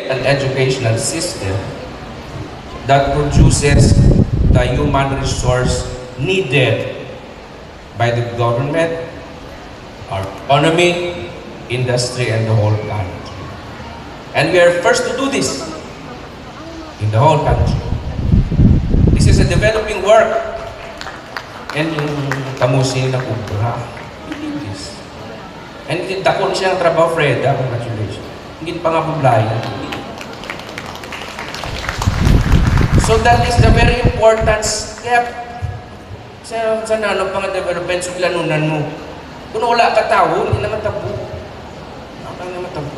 an educational system that produces the human resource needed by the government, our economy, industry, and the whole country. And we are first to do this in the whole country. This is a developing work. And yung tamusin na kubra, we did this. And takon siyang trabaho, Freda, congratulations. Hindi pa nga publiyan. So that is the very important step sa nanong pang development sa planunan mo. Kung wala ka tao, hindi naman tabo. Hindi naman tabo.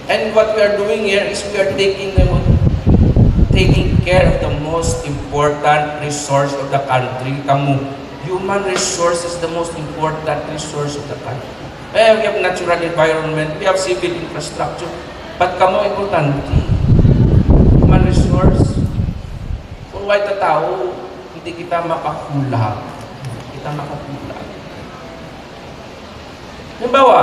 And what we are doing here is we are taking care of the most important resource of the country. Human resource is the most important resource of the country. We have natural environment, we have civil infrastructure, but importante. Human resource. Kung wala tao, hindi kita makakulang. Halimbawa,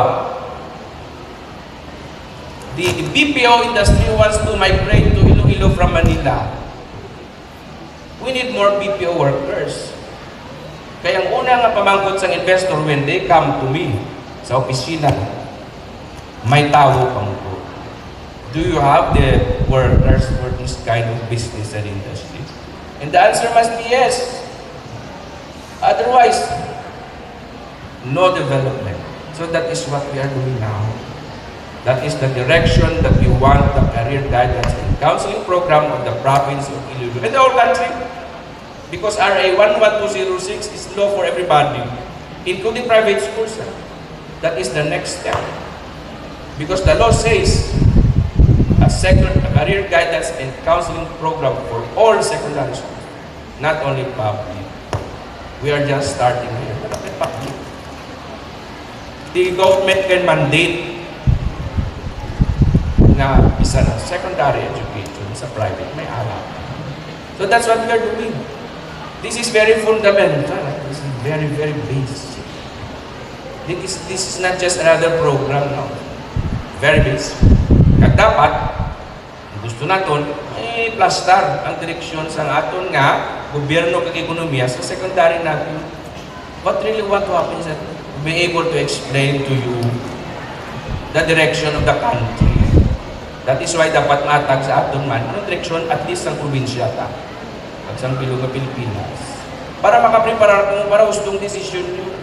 the BPO industry wants to migrate to Iloilo from Manila. We need more BPO workers. Kaya ang una nga pamangkot sa investor when they come to me sa opisina, may tao pang po. Do you have the workers for this kind of business and industry? And the answer must be yes. Otherwise, no development. So that is what we are doing now. That is the direction that we want the career guidance and counseling program of the province of Iloilo and the whole country. Because RA 11206 is law for everybody, including private schools. That is the next step. Because the law says a career guidance and counseling program for all secondary schools, not only public. We are just starting here. Public. The government can mandate na isa na secondary education sa private may alak. So that's what we are doing. This is very fundamental. This is very, very basic. This is not just another program now. Very basic. Kaya dapat, gusto natin, plastar ang direksyon sa aton nga gobyerno kag ekonomiya sa secondary natin. What really want to happen is that be able to explain to you the direction of the country. That is why dapat matag sa aton man ang direksyon at least ang probinsya ta. At sa bilog ng Pilipinas. Para makapreparar kung para gustong decision nyo.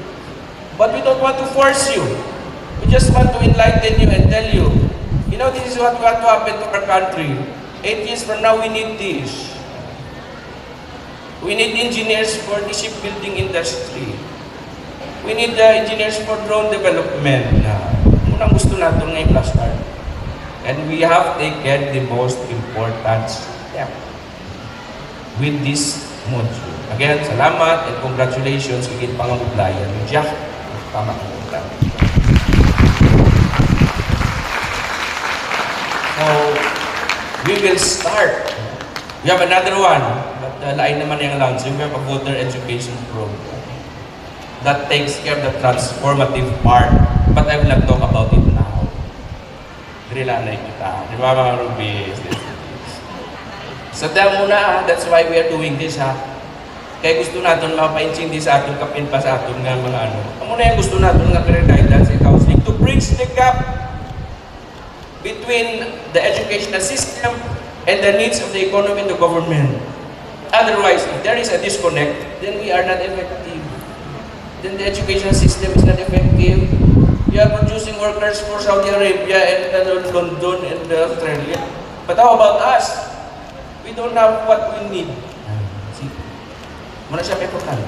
But we don't want to force you. We just want to enlighten you and tell you, you know, this is what want to happen to our country. 8 years from now, we need this. We need engineers for the shipbuilding industry. We need engineers for drone development. Unang gusto natin ngayon last time. And we have taken the most important step with this module. Again, salamat and congratulations kagin pangabuglayan ni Jack. Tama ko ito. So, we will start. We have another one, but lain naman yung launching. We have a voter education program that takes care of the transformative part. But I will not talk about it now. Drilanay kita. Di ba mga Rubis? So muna, that's why we are doing this ha. Kaya gusto natin mapaintindi sa ating kapin pa sa ating nga mga ano. Muna yung gusto natin nga career guidance and counseling to bridge the gap between the educational system and the needs of the economy and the government. Otherwise, if there is a disconnect, then we are not effective. Then the educational system is not effective. We are producing workers for Saudi Arabia and London and Australia. But how about us? We don't have what we need. See? Muna siya importante.